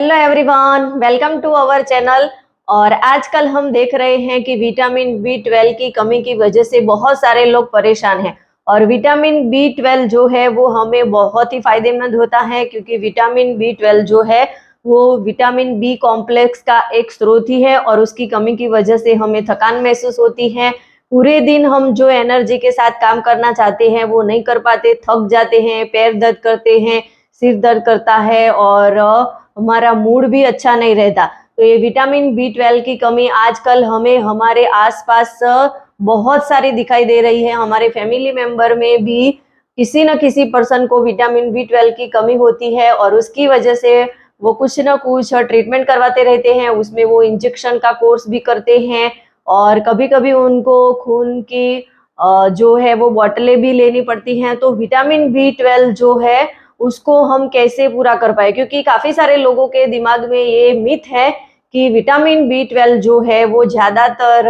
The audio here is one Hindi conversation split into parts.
Hello everyone, welcome to our channel. और आजकल हम देख रहे हैं कि विटामिन बी 12 की कमी की वजह से बहुत सारे लोग परेशान हैं। और विटामिन बी 12 जो है वो हमें बहुत ही फायदेमंद होता है, क्योंकि विटामिन बी 12 जो है वो विटामिन बी कॉम्प्लेक्स का एक स्रोत ही है। और उसकी कमी की वजह से हमें थकान महसूस होती है। पूरे दिन हम जो एनर्जी के साथ काम करना चाहते हैं वो नहीं कर पाते, थक जाते हैं, पैर दर्द करते हैं, सिर दर्द करता है और हमारा मूड भी अच्छा नहीं रहता। तो ये विटामिन बी 12 की कमी आजकल हमें हमारे आसपास बहुत सारी दिखाई दे रही है। हमारे फैमिली मेंबर में भी किसी न किसी पर्सन को विटामिन बी 12 की कमी होती है, और उसकी वजह से वो कुछ न कुछ ट्रीटमेंट करवाते रहते हैं। उसमें वो इंजेक्शन का कोर्स भी करते हैं, और कभी कभी उनको खून की जो है वो बोतलें भी लेनी पड़ती हैं। तो विटामिन बी 12 जो है उसको हम कैसे पूरा कर पाए, क्योंकि काफी सारे लोगों के दिमाग में ये मिथ है कि विटामिन बी 12 जो है वो ज्यादातर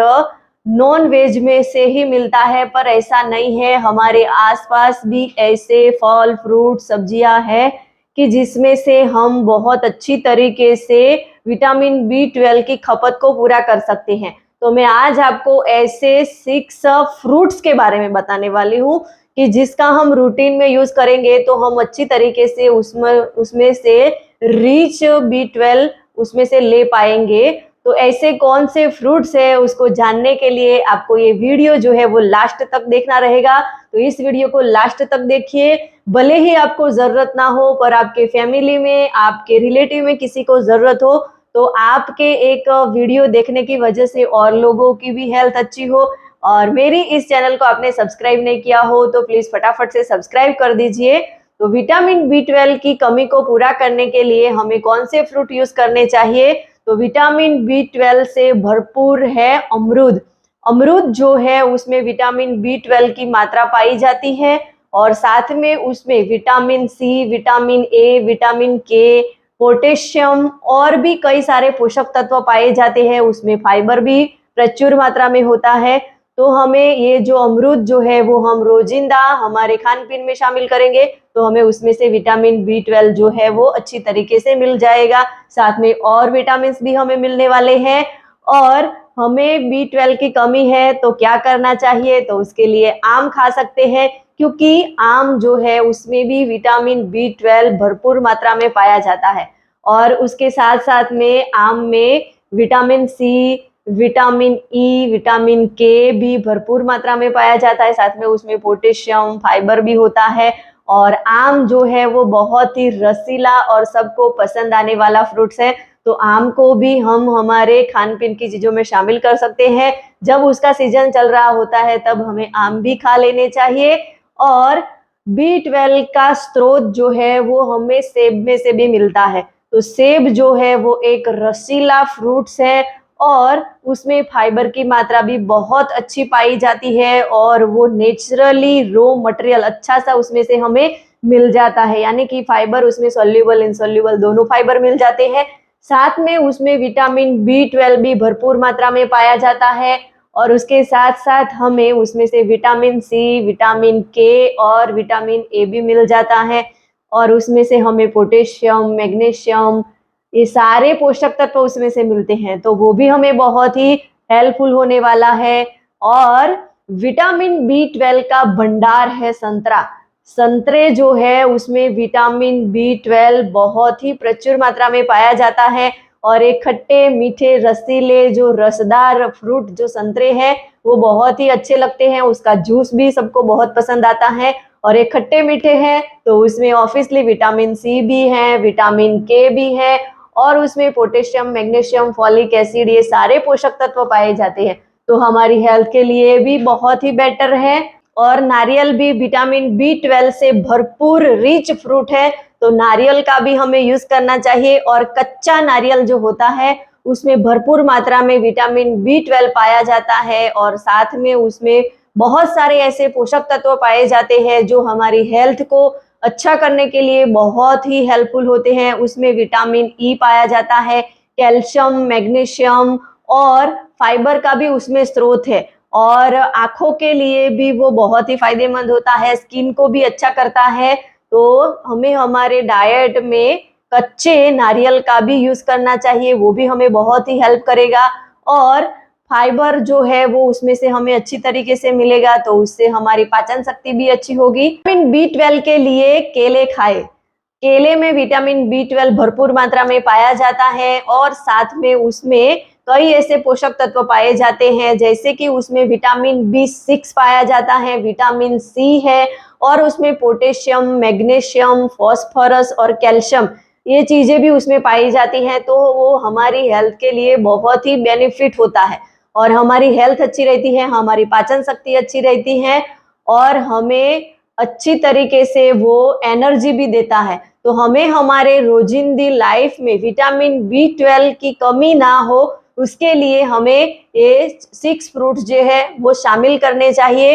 नॉन वेज में से ही मिलता है, पर ऐसा नहीं है। हमारे आसपास भी ऐसे फल, फ्रूट, सब्जियां हैं कि जिसमें से हम बहुत अच्छी तरीके से विटामिन बी 12 की खपत को पूरा कर सकते हैं। तो मैं आज आपको ऐसे 6 फ्रूट्स के बारे में बताने वाली हूँ कि जिसका हम रूटीन में यूज करेंगे तो हम अच्छी तरीके से उसमें से रिच बी 12 उसमें से ले पाएंगे। तो ऐसे कौन से फ्रूट्स है उसको जानने के लिए आपको ये वीडियो जो है वो लास्ट तक देखना रहेगा। तो इस वीडियो को लास्ट तक देखिए। भले ही आपको जरूरत ना हो, पर आपके फैमिली में, आपके रिलेटिव में किसी को जरूरत हो, तो आपके एक वीडियो देखने की वजह से और लोगों की भी हेल्थ अच्छी हो। और मेरी इस चैनल को आपने सब्सक्राइब नहीं किया हो तो प्लीज फटाफट से सब्सक्राइब कर दीजिए। तो विटामिन बी 12 की कमी को पूरा करने के लिए हमें कौन से फ्रूट यूज करने चाहिए? तो विटामिन बी 12 से भरपूर है अमरूद। अमरूद जो है उसमें विटामिन बी 12 की मात्रा पाई जाती है, और साथ में उसमें vitamin C, vitamin A, vitamin K, potassium और भी कई सारे पोषक तत्व पाए जाते हैं। उसमें फाइबर भी प्रचुर मात्रा में होता है। तो हमें ये जो अमरूद जो है वो हम रोजिंदा हमारे खान पीन में शामिल करेंगे तो हमें उसमें से विटामिन बी 12 जो है वो अच्छी तरीके से मिल जाएगा। साथ में और विटामिन भी हमें मिलने वाले हैं। और हमें बी 12 की कमी है तो क्या करना चाहिए? तो उसके लिए आम खा सकते हैं, क्योंकि आम जो है उसमें भी विटामिन बी 12 भरपूर मात्रा में पाया जाता है। और उसके साथ साथ में आम में vitamin C, vitamin E, vitamin K भी भरपूर मात्रा में पाया जाता है। साथ में उसमें पोटेशियम, फाइबर भी होता है। और आम जो है वो बहुत ही रसीला और सबको पसंद आने वाला फ्रूट्स है। तो आम को भी हम हमारे खान पीन की चीजों में शामिल कर सकते हैं। जब उसका सीजन चल रहा होता है तब हमें आम भी खा लेने चाहिए। और बी 12 का स्रोत जो है वो हमें सेब में से भी मिलता है। तो सेब जो है वो एक रसीला फ्रूट्स है, और उसमें फाइबर की मात्रा भी बहुत अच्छी पाई जाती है, और वो नेचुरली रो मटेरियल अच्छा सा उसमें से हमें मिल जाता है, यानी कि फाइबर उसमें सॉल्युबल, इनसॉल्युबल दोनों फाइबर मिल जाते हैं। साथ में उसमें विटामिन बी 12 भी भरपूर मात्रा में पाया जाता है। और उसके साथ साथ हमें उसमें से विटामिन सी, विटामिन के और विटामिन ए भी मिल जाता है। और उसमें से हमें पोटेशियम, मैग्नीशियम, ये सारे पोषक तत्व उसमें से मिलते हैं, तो वो भी हमें बहुत ही हेल्पफुल होने वाला है। और विटामिन बी 12 का भंडार है संतरा। संतरे जो है उसमें विटामिन बी 12 बहुत ही प्रचुर मात्रा में पाया जाता है। और एक खट्टे मीठे रसीले जो रसदार फ्रूट जो संतरे हैं वो बहुत ही अच्छे लगते हैं। उसका जूस भी सबको बहुत पसंद आता है। और एक खट्टे मीठे हैं तो उसमें ऑब्वियसली विटामिन सी भी है, विटामिन के भी है, और उसमें पोटेशियम, मैग्नीशियम, फॉलिक एसिड, ये सारे पोषक तत्व पाए जाते हैं। तो हमारी हेल्थ के लिए भी बहुत ही बेटर है। और नारियल भी विटामिन बी 12 से भरपूर रिच फ्रूट है, तो नारियल का भी हमें यूज करना चाहिए। और कच्चा नारियल जो होता है उसमें भरपूर मात्रा में विटामिन बी 12 पाया जाता है, और साथ में उसमें बहुत सारे ऐसे पोषक तत्व पाए जाते हैं जो हमारी हेल्थ को अच्छा करने के लिए बहुत ही हेल्पफुल होते हैं। उसमें विटामिन ई पाया जाता है, कैल्शियम, मैग्नीशियम और फाइबर का भी उसमें स्रोत है। और आंखों के लिए भी वो बहुत ही फायदेमंद होता है, स्किन को भी अच्छा करता है। तो हमें हमारे डाइट में कच्चे नारियल का भी यूज करना चाहिए, वो भी हमें बहुत ही हेल्प करेगा। और फाइबर जो है वो उसमें से हमें अच्छी तरीके से मिलेगा, तो उससे हमारी पाचन शक्ति भी अच्छी होगी। विटामिन B12 के लिए केले खाएं। केले में विटामिन B12 भरपूर मात्रा में पाया जाता है और साथ में उसमें कई ऐसे पोषक तत्व पाए जाते हैं, जैसे कि उसमें विटामिन B6 पाया जाता है, विटामिन C है और उसमें पोटेशियम, मैग्नीशियम, फास्फोरस और कैल्शियम, ये चीजें भी उसमें पाई जाती हैं। तो वो हमारी हेल्थ के लिए बहुत ही बेनिफिट होता है और हमारी हेल्थ अच्छी रहती है, हमारी पाचन शक्ति अच्छी रहती है और हमें अच्छी तरीके से वो एनर्जी भी देता है। तो हमें हमारे रोजिंदी लाइफ में विटामिन B12 की कमी ना हो, उसके लिए हमें ये 6 फ्रूट्स जो है वो शामिल करने चाहिए।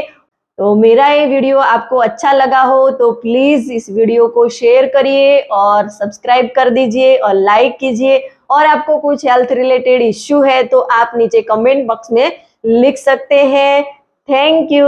तो मेरा ये वीडियो आपको अच्छा लगा हो तो प्लीज इस वीडियो को शेयर करिए और सब्सक्राइब कर दीजिए और लाइक कीजिए। और आपको कुछ हेल्थ रिलेटेड इश्यू है तो आप नीचे कमेंट बॉक्स में लिख सकते हैं। Thank you.